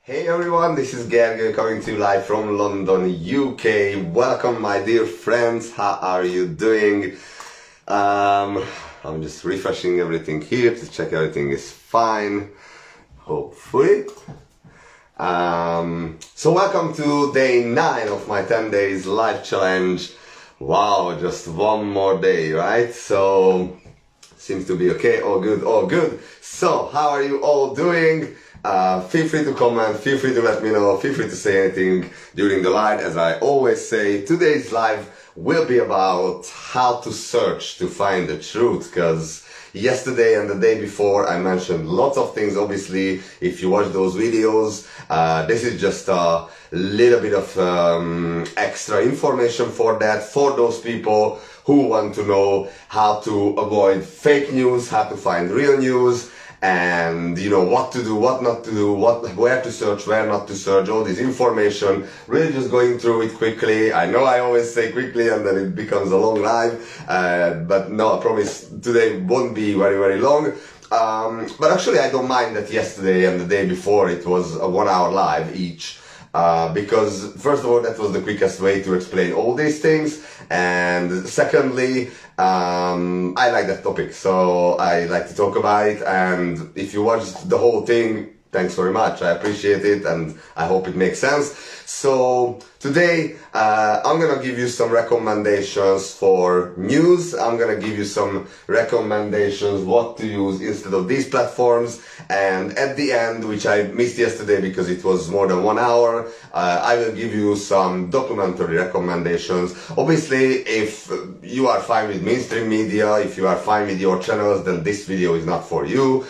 Hey everyone, this is Gergő coming to you live from London, UK. Welcome my dear friends, how are you doing? I'm just refreshing everything here to check everything is fine, hopefully. So welcome to day 9 of my 10 days live challenge. Wow, just one more day, right? So, seems to be okay, all good, all good. So, how are you all doing? Feel free to comment, feel free to let me know, feel free to say anything during the live. As I always say, today's live will be about how to search to find the truth, because yesterday and the day before I mentioned lots of things. Obviously, if you watch those videos, this is just a little bit of extra information for that, for those people who want to know how to avoid fake news, how to find real news, and you know what to do, what not to do, where to search, where not to search, all this information. Really just going through it quickly. I know I always say quickly and then it becomes a long live, but no, I promise today won't be very long. But actually I don't mind that yesterday and the day before it was a 1 hour live each. Because first of all, that was the quickest way to explain all these things, and secondly, I like that topic, so I like to talk about it. And if you watched the whole thing, thanks very much, I appreciate it, and I hope it makes sense. So today I'm gonna give you some recommendations for news. I'm gonna give you some recommendations what to use instead of these platforms, and at the end, which I missed yesterday because it was more than 1 hour, I will give you some documentary recommendations. Obviously, if you are fine with mainstream media, if you are fine with your channels, then this video is not for you.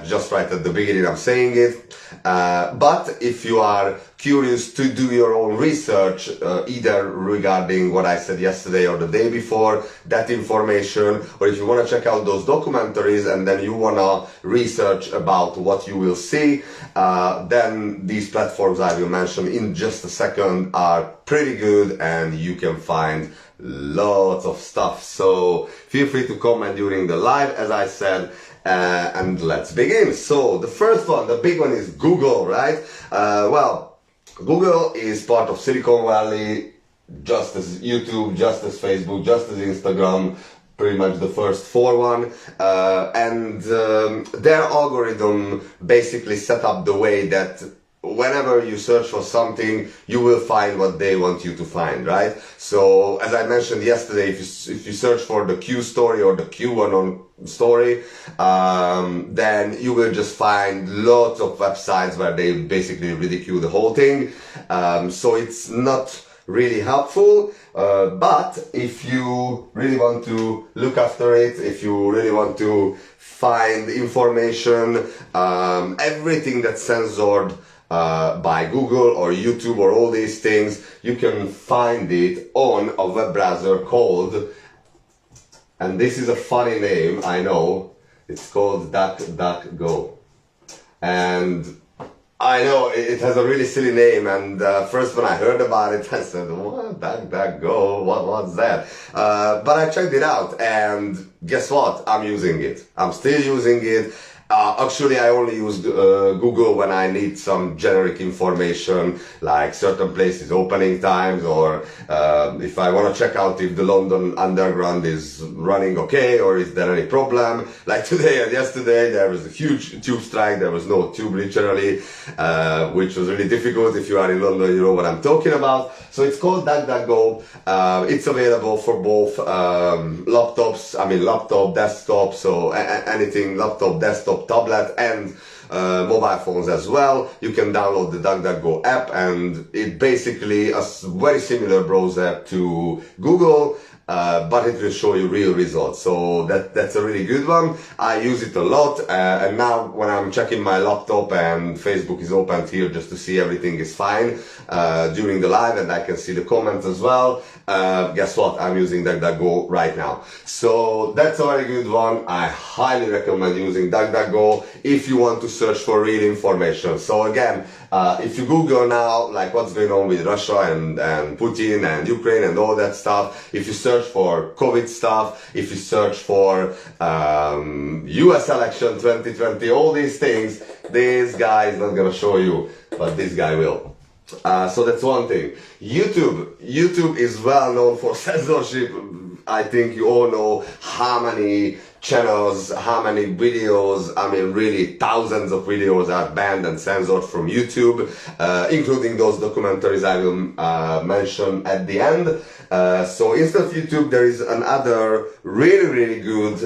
Just right at the beginning I'm saying it. But if you are curious to do your own research, either regarding what I said yesterday or the day before, that information, or if you want to check out those documentaries and then you want to research about what you will see, then these platforms I will mention in just a second are pretty good and you can find lots of stuff. So feel free to comment during the live, as I said. And let's begin. So the first one, the big one, is Google, right? Well, Google is part of Silicon Valley, just as YouTube, just as Facebook, just as Instagram, pretty much the first four one. And their algorithm basically set up the way that whenever you search for something, you will find what they want you to find, right? So, as I mentioned yesterday, if you search for the Q story or the QAnon story, then you will just find lots of websites where they basically ridicule the whole thing. So it's not really helpful, but if you really want to look after it, if you really want to find information, everything that's censored by Google or YouTube or all these things, you can find it on a web browser called, and this is a funny name, I know, it's called DuckDuckGo. And I know it has a really silly name, and first when I heard about it, I said, what? DuckDuckGo? What's that? But I checked it out, and guess what? I'm using it. I'm still using it. Actually, I only use Google when I need some generic information, like certain places opening times, or if I want to check out if the London Underground is running okay, or is there any problem. Like today and yesterday, there was a huge tube strike, there was no tube literally, which was really difficult. If you are in London, you know what I'm talking about. So it's called DuckDuckGo. It's available for both laptops, laptop, desktop, so anything, laptop, desktop, tablet, and mobile phones as well. You can download the DuckDuckGo app, and it basically a very similar browser to Google, but it will show you real results. So that's a really good one. I use it a lot, and now when I'm checking my laptop and Facebook is opened here just to see everything is fine during the live, and I can see the comments as well. guess what? I'm using DuckDuckGo right now. So that's a very good one. I highly recommend using DuckDuckGo if you want to search for real information. So again, if you Google now, like what's going on with Russia and Putin and Ukraine and all that stuff, if you search for COVID stuff, if you search for US election 2020, all these things, this guy is not gonna show you, but this guy will. So that's one thing. YouTube is well known for censorship. I think you all know how many channels, how many videos, I mean really thousands of videos are banned and censored from YouTube, including those documentaries I will mention at the end. So instead of YouTube, there is another really good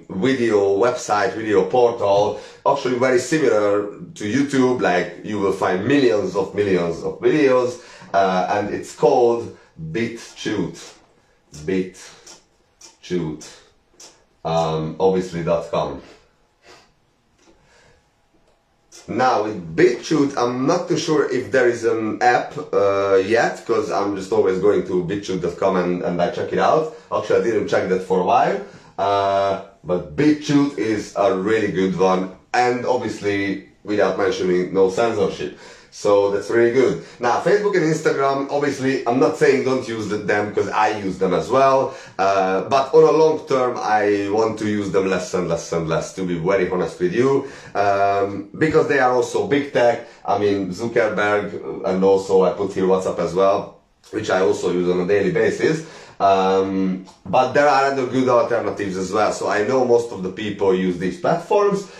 video website, video portal, actually very similar to YouTube, like you will find millions of videos, and it's called BitChute. BitChute. Obviously.com. Now with BitChute, I'm not too sure if there is an app yet, because I'm just always going to bitchute.com and I check it out. Actually, I didn't check that for a while, but BitChute is a really good one, and obviously, without mentioning, no censorship. So that's really good. Now, Facebook and Instagram, obviously, I'm not saying don't use them because I use them as well. But on a long term, I want to use them less and less, to be very honest with you. Because they are also big tech. I mean, Zuckerberg, and also I put here WhatsApp as well, which I also use on a daily basis. But there are other good alternatives as well. So I know most of the people use these platforms,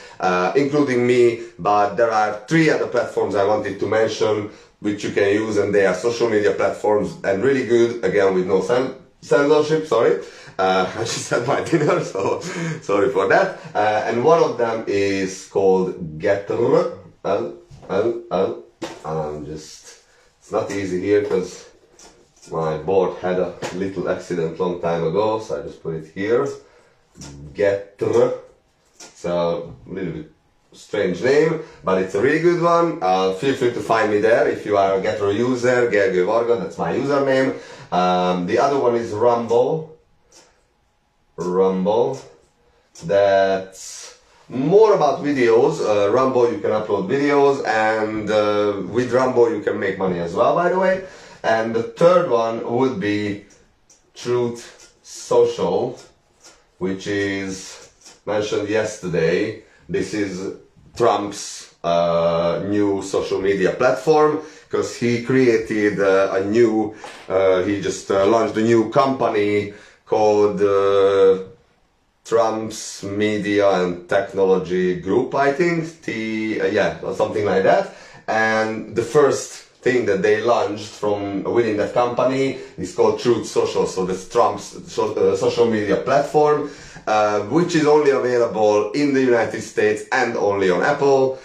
including me, but there are 3 other platforms I wanted to mention which you can use, and they are social media platforms and really good, again with no censorship, sorry. I just had my dinner, so sorry for that. And one of them is called Gettr. It's not easy here because my board had a little accident long time ago, so I just put it here. Gettr. It's a little bit strange name, but it's a really good one. Feel free to find me there if you are a Gettr user. Gergő Varga, that's my username. The other one is Rumble. That's more about videos. Rumble, you can upload videos, and with Rumble you can make money as well, by the way. And the third one would be Truth Social, which is mentioned yesterday. This is Trump's new social media platform, because he created he just launched a new company called Trump's Media and Technology Group, I think, or something like that. And the first thing that they launched from within that company is called Truth Social. So that's Trump's social media platform, which is only available in the United States and only on Apple,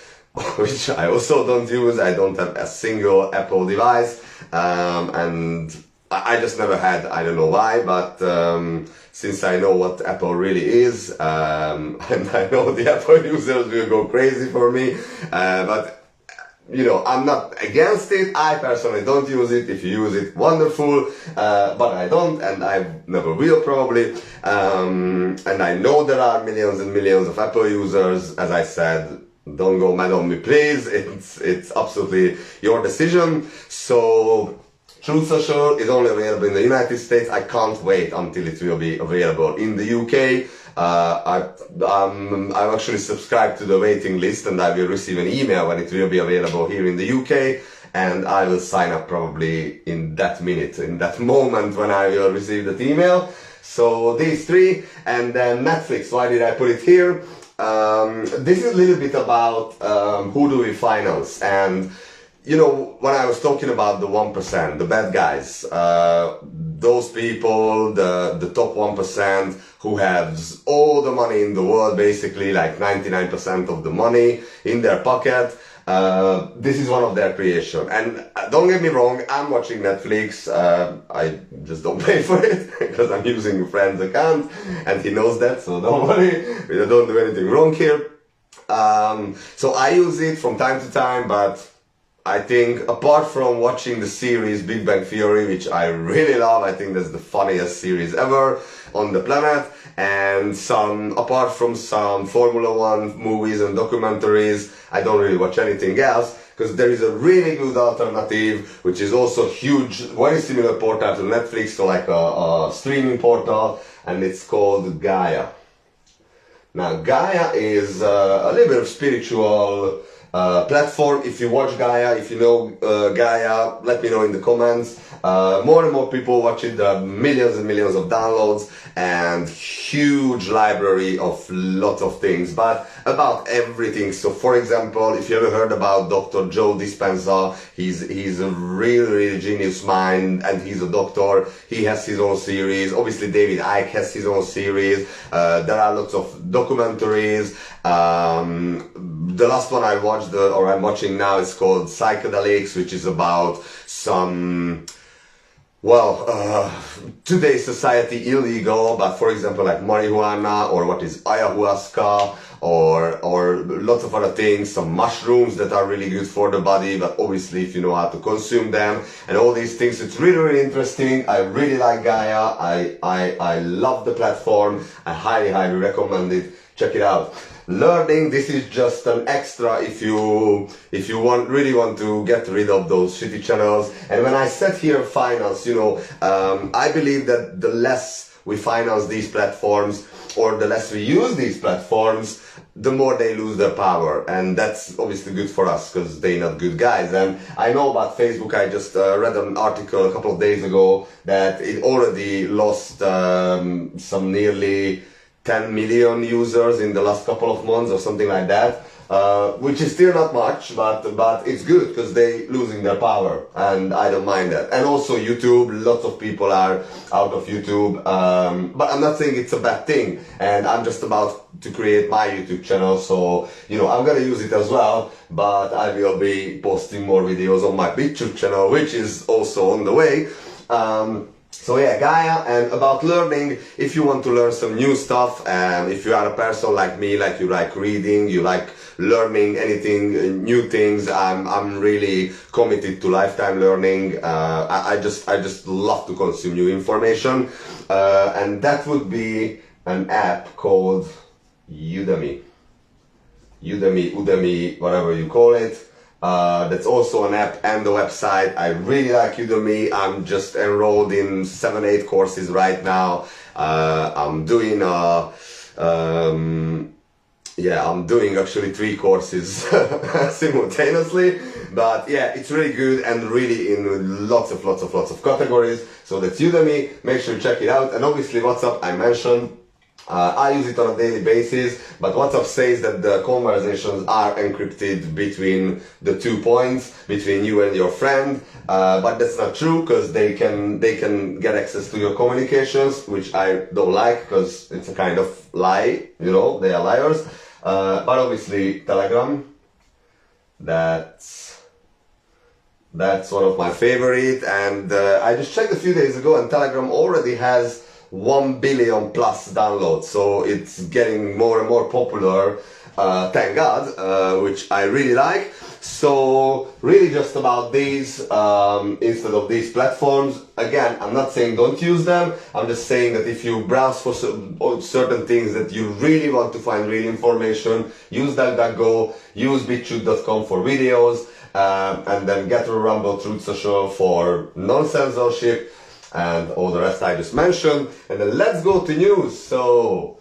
which I also don't use. I don't have a single Apple device, and I just never had. I don't know why, but since I know what Apple really is, and I know the Apple users will go crazy for me, but you know, I'm not against it. I personally don't use it. If you use it, wonderful. But I don't, and I never will probably. And I know there are millions and millions of Apple users. As I said, don't go mad on me, please. It's absolutely your decision. So Truth Social is only available in the United States. I can't wait until it will be available in the UK. I'm actually subscribed to the waiting list, and I will receive an email when it will be available here in the UK, and I will sign up probably in that minute, in that moment when I will receive that email. So these 3, and then Netflix. Why did I put it here? This is a little bit about who do we finance, and you know, when I was talking about the 1%, the bad guys, those people, the top 1% who has all the money in the world, basically like 99% of the money in their pocket, this is one of their creation. And don't get me wrong, I'm watching Netflix, I just don't pay for it because I'm using a friend's account and he knows that, so don't worry, we don't do anything wrong here. So I use it from time to time, but I think apart from watching the series Big Bang Theory, which I really love, I think that's the funniest series ever on the planet, and apart from some Formula One movies and documentaries, I don't really watch anything else, because there is a really good alternative, which is also huge, very similar portal to Netflix, so like a streaming portal, and it's called Gaia. Now, Gaia is a little bit of spiritual platform. If you watch Gaia, if you know Gaia, let me know in the comments. More and more people watch it. There are millions and millions of downloads and huge library of lots of things, but about everything. So for example, if you ever heard about Dr. Joe Dispenza, he's a really genius mind, and he's a doctor. He has his own series. Obviously David Icke has his own series. There are lots of documentaries. The last one I watched, or I'm watching now, is called Psychedelics, which is about some, today's society illegal, but for example like marijuana, or what is ayahuasca, or lots of other things, some mushrooms that are really good for the body, but obviously if you know how to consume them, and all these things. It's really interesting. I really like Gaia. I love the platform. I highly recommend it. Check it out. Learning, this is just an extra if you really want to get rid of those shitty channels. And when I said here finance, I believe that the less we finance these platforms, or the less we use these platforms, the more they lose their power. And that's obviously good for us, because they're not good guys. And I know about Facebook. I just read an article a couple of days ago that it already lost some nearly 10 million users in the last couple of months or something like that, which is still not much, but it's good because they losing their power, and I don't mind that. And also YouTube, lots of people are out of YouTube, but I'm not saying it's a bad thing, and I'm just about to create my YouTube channel, so I'm gonna use it as well, but I will be posting more videos on my BitChute channel, which is also on the way. So yeah, Gaia. And about learning, if you want to learn some new stuff, if you are a person like me, like you like reading, you like learning anything, new things, I'm really committed to lifetime learning. I just love to consume new information, and that would be an app called Udemy, whatever you call it. That's also an app and a website. I really like Udemy. I'm just enrolled in 7-8 courses right now. I'm doing actually 3 courses simultaneously. But yeah, it's really good, and really in lots of categories. So that's Udemy. Make sure you check it out. And obviously WhatsApp, I mentioned. I use it on a daily basis, but WhatsApp says that the conversations are encrypted between the 2 points, between you and your friend, but that's not true, because they can get access to your communications, which I don't like, because it's a kind of lie, they are liars. But obviously Telegram, that's one of my favorite, and I just checked a few days ago, and Telegram already has 1 billion plus downloads, so it's getting more and more popular, thank God, which I really like. So really just about these, instead of these platforms, again, I'm not saying don't use them, I'm just saying that if you browse for certain things that you really want to find real information, use DuckDuckGo, use BitChute.com for videos, and then Getter, Rumble, Truth Social for non-censorship, and all the rest I just mentioned. And then let's go to news. So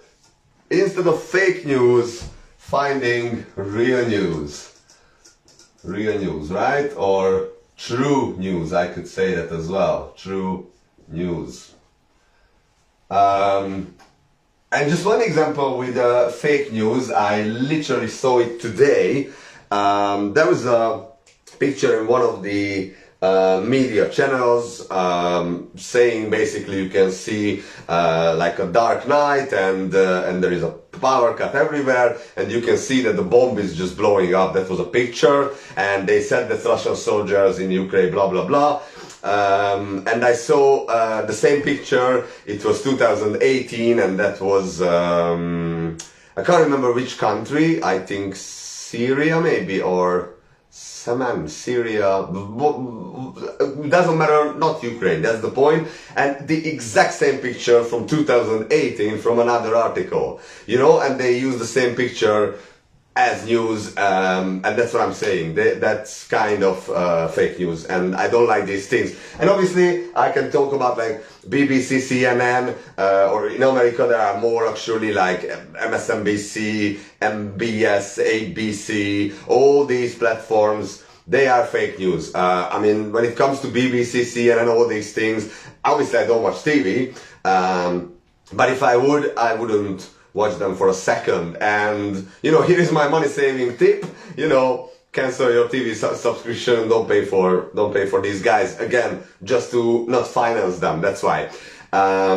instead of fake news, finding real news, right? Or true news, I could say that as well. True news. And just one example with fake news, I literally saw it today. There was a picture in one of the media channels, saying basically you can see like a dark night, and there is a power cut everywhere, and you can see that the bomb is just blowing up. That was a picture, and they said that Russian soldiers in Ukraine, blah blah blah. And I saw the same picture. It was 2018, and that was I can't remember which country. I think Syria maybe, or Syria, doesn't matter, not Ukraine, that's the point. And the exact same picture from 2018 from another article, you know, and they use the same picture as news, and that's what I'm saying. That's kind of fake news, and I don't like these things. And obviously, I can talk about like BBC, CNN, or in America there are more actually like MSNBC, MBS, ABC, all these platforms. They are fake news. I mean, when it comes to BBC, CNN, all these things, obviously I don't watch TV, but if I would, I wouldn't watch them for a second. And you know, here is my money saving tip, you know, cancel your TV subscription, don't pay for these guys, again, just to not finance them, that's why.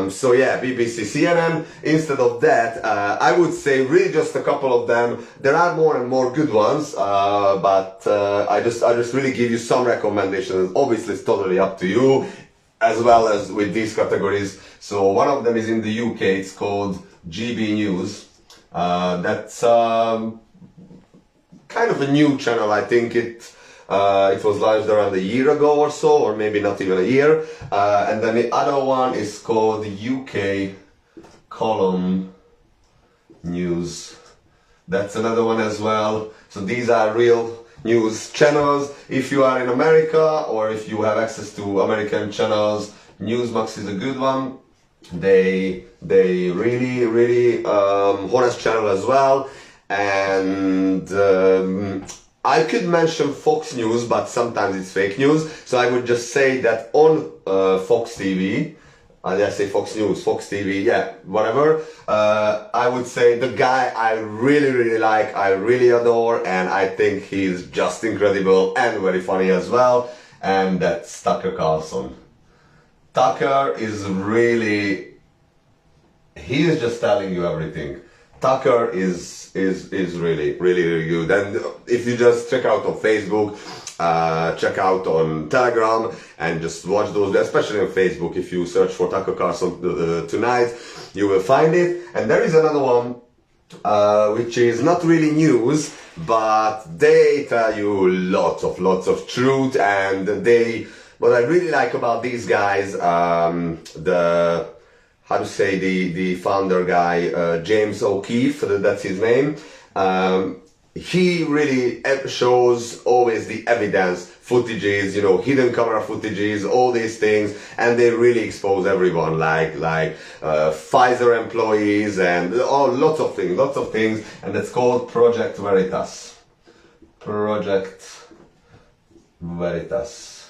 So yeah, BBC, CNN, instead of that, I would say really just a couple of them. There are more and more good ones, but I just really give you some recommendations. Obviously it's totally up to you, as well as with these categories. So one of them is in the UK, it's called GB News. That's kind of a new channel. I think it was launched around a year ago or so, or maybe not even a year. And then the other one is called UK Column News. That's another one as well. So these are real news channels. If you are in America or if you have access to American channels, Newsmax is a good one. They really honest channel as well. And I could mention Fox News, but sometimes it's fake news, so I would just say that on Fox TV, I say Fox News, Fox TV, yeah, whatever, I would say the guy I really like, I really adore, and I think he's just incredible and very funny as well, and that's Tucker Carlson. Tucker is really, he is just telling you everything. Tucker is really good. And if you just check out on Facebook, check out on Telegram, and just watch those, especially on Facebook, if you search for Tucker Carlson tonight, you will find it. And there is another one, which is not really news, but they tell you lots of truth, and what I really like about these guys, the founder guy, James O'Keefe, that's his name, he really shows always the evidence, footages, you know, hidden camera footages, all these things, and they really expose everyone, like Pfizer employees and lots of things, and it's called Project Veritas. Project Veritas.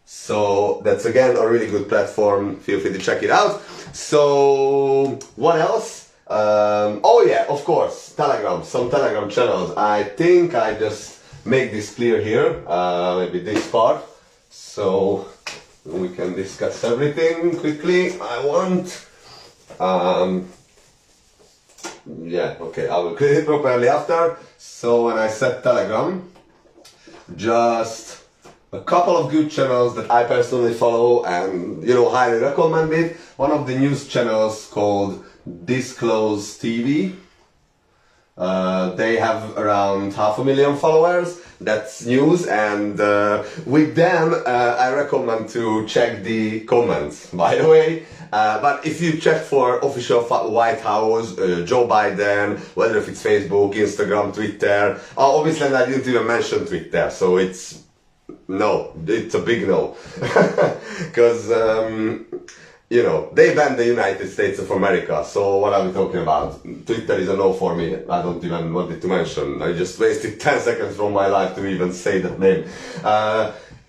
So that's again a really good platform, feel free to check it out. So what else? Oh yeah, of course, Telegram, some Telegram channels. I think I just make this clear here, maybe this part, so we can discuss everything quickly. Yeah, okay, I will clear it properly after. So when I said Telegram, just a couple of good channels that I personally follow and, you know, highly recommend it. One of the news channels called Disclose TV. They have around 500,000 followers. That's news, and with them I recommend to check the comments, by the way. But if you check for official White House, Joe Biden, whether if it's Facebook, Instagram, Twitter, obviously I didn't even mention Twitter, so it's a big no. Because, you know, they banned the United States of America, so what are we talking about? Twitter is a no for me, I don't even want it to mention. I just wasted 10 seconds from my life to even say that name.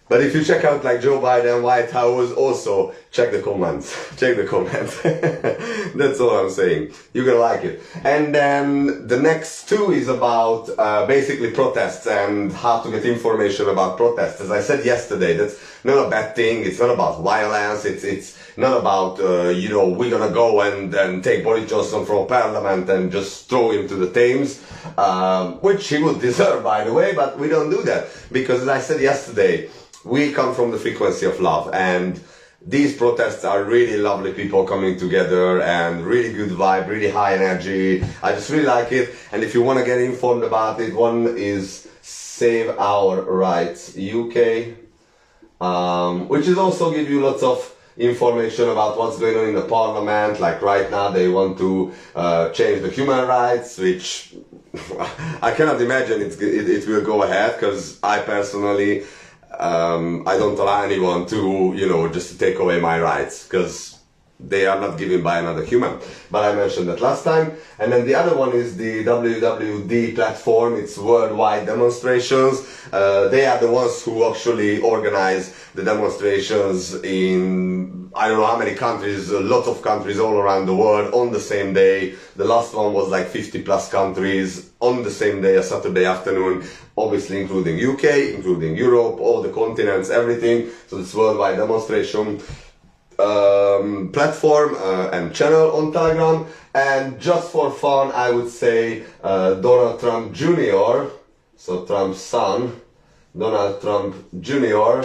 But if you check out like Joe Biden, White House, also check the comments. Check the comments. That's all I'm saying. You're gonna like it. And then the next two is about basically protests and how to get information about protests. As I said yesterday, that's not a bad thing. It's not about violence. It's not about, you know, we're gonna go and take Boris Johnson from parliament and just throw him to the Thames, which he would deserve, by the way, but we don't do that. Because as I said yesterday, we come from the frequency of love, and these protests are really lovely people coming together and really good vibe, really high energy. I just really like it. And if you want to get informed about it, one is Save Our Rights UK, which is also give you lots of information about what's going on in the parliament. Like right now they want to change the human rights, which I cannot imagine it will go ahead, because I personally I don't allow anyone to, you know, just to take away my rights, because they are not given by another human. But I mentioned that last time. And then the other one is the WWD platform. It's worldwide demonstrations. They are the ones who actually organize the demonstrations in, I don't know how many countries, a lot of countries all around the world on the same day. The last one was like 50 plus countries on the same day, a Saturday afternoon, obviously including UK, including Europe, all the continents, everything. So it's worldwide demonstration platform and channel on Telegram. And just for fun, I would say Donald Trump Jr., so Trump's son, Donald Trump Jr.,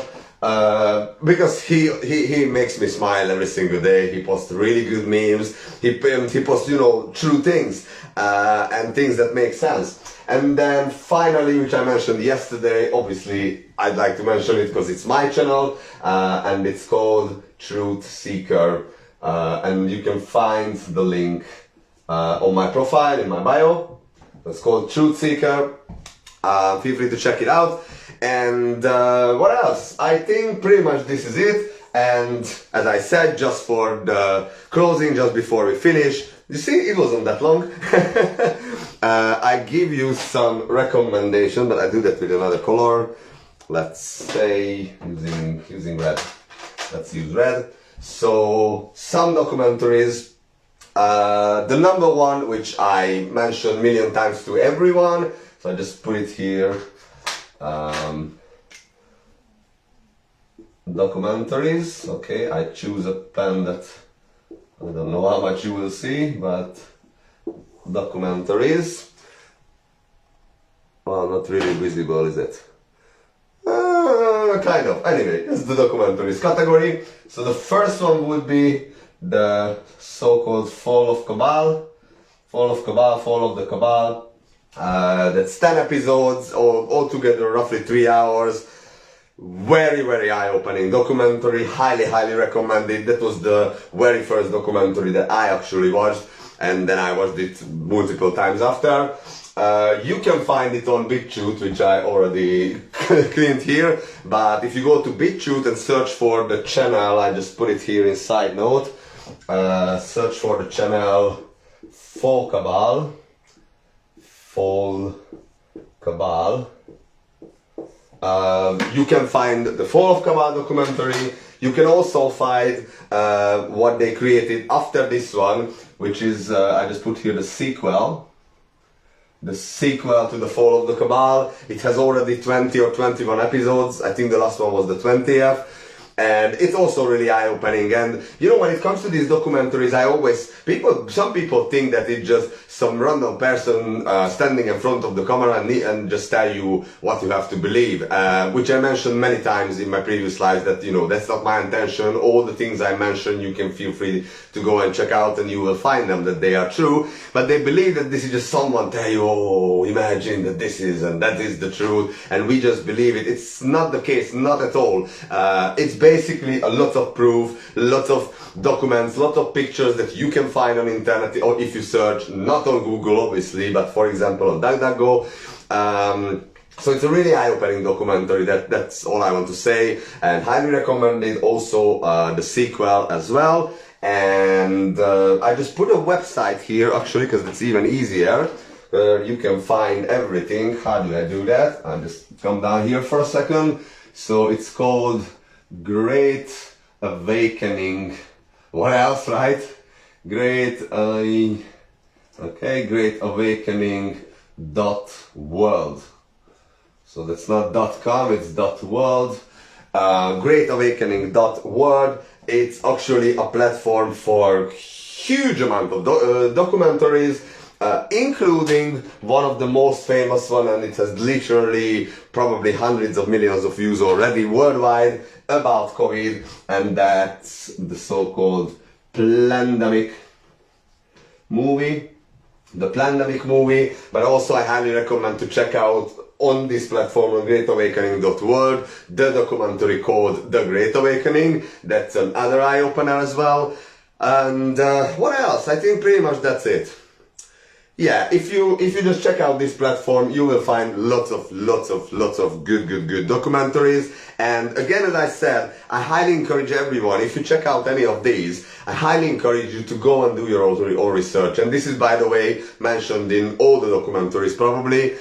because he makes me smile every single day. He posts really good memes. He posts, you know, true things and things that make sense. And then finally, which I mentioned yesterday, obviously I'd like to mention it because it's my channel, and it's called Truth Seeker, and you can find the link on my profile in my bio. It's called Truth Seeker. Feel free to check it out. And what else? I think pretty much this is it. And as I said, just for the closing, just before we finish, you see, it wasn't that long. I give you some recommendation, but I do that with another color. Let's say using red. Let's use red. So some documentaries. The number one, which I mentioned a million times to everyone, so I just put it here. Documentaries. Okay, I choose a pen that I don't know how much you will see, but documentaries. Well, not really visible, is it? Kind of. Anyway, it's the documentaries category. So the first one would be the so-called Fall of Cabal. Fall of the Cabal. That's 10 episodes, all together roughly 3 hours. Very, very eye-opening documentary. Highly, highly recommended. That was the very first documentary that I actually watched, and then I watched it multiple times after. You can find it on BitChute, which I already cleaned here, but if you go to BitChute and search for the channel, I just put it here in side note, search for the channel Fall Cabal, you can find the Fall of Cabal documentary. You can also find what they created after this one, which is, I just put here the sequel to the Fall of the Cabal. It has already 20 or 21 episodes. I think the last one was the 20th. And it's also really eye-opening. And you know, when it comes to these documentaries, some people think that it's just some random person standing in front of the camera and just tell you what you have to believe. Which I mentioned many times in my previous lives, that, you know, that's not my intention. All the things I mentioned, you can feel free to go and check out, and you will find them that they are true. But they believe that this is just someone tell you, oh, imagine that this is and that is the truth, and we just believe it. It's not the case, not at all. It's basically a lot of proof, lots of documents, lots of pictures that you can find on internet, or if you search, not on Google obviously, but for example on DuckDuckGo. So it's a really eye-opening documentary. That's all I want to say, and highly recommended. Also the sequel as well. And I just put a website here actually, because it's even easier. You can find everything. How do I do that? I just come down here for a second. So it's called Great Awakening. What else, right? Great Awakening.world. So that's not .com, it's .world. Greatawakening.world. It's actually a platform for huge amount of documentaries, including one of the most famous one, and it has literally probably hundreds of millions of views already worldwide, about COVID, and that's the so-called Plandemic movie. The Plandemic movie, but also I highly recommend to check out on this platform on greatawakening.world, the documentary called The Great Awakening. That's another eye-opener as well. And what else? I think pretty much that's it. Yeah, if you just check out this platform, you will find lots of good documentaries. And again, as I said, I highly encourage everyone, if you check out any of these, I highly encourage you to go and do your own research. And this is, by the way, mentioned in all the documentaries probably.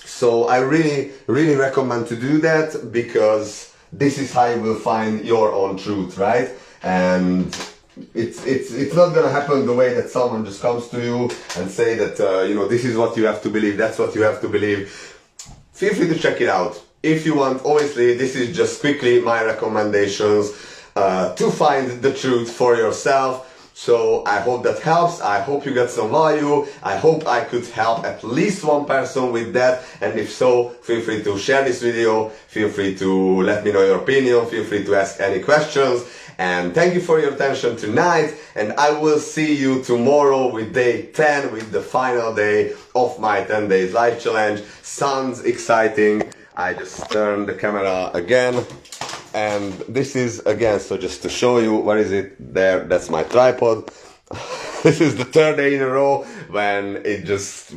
So I really recommend to do that, because this is how you will find your own truth, right? And it's not gonna happen the way that someone just comes to you and say that this is what you have to believe, that's what you have to believe. Feel free to check it out if you want. Obviously, this is just quickly my recommendations to find the truth for yourself. So I hope that helps. I hope you get some value. I hope I could help at least one person with that. And if so, feel free to share this video. Feel free to let me know your opinion. Feel free to ask any questions. And thank you for your attention tonight. And I will see you tomorrow with day 10, with the final day of my 10 days life challenge. Sounds exciting. I just turned the camera again. And this is, again, so just to show you, where is it? There, that's my tripod. This is the third day in a row when it just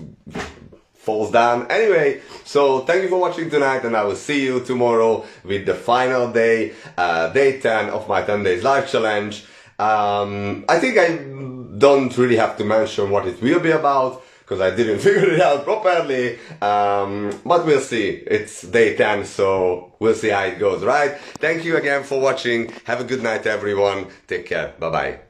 falls down. Anyway, so thank you for watching tonight, and I will see you tomorrow with the final day, day 10 of my 10 days life challenge. I think I don't really have to mention what it will be about, because I didn't figure it out properly, but we'll see. It's day 10, so we'll see how it goes, right? Thank you again for watching. Have a good night, everyone. Take care. Bye-bye.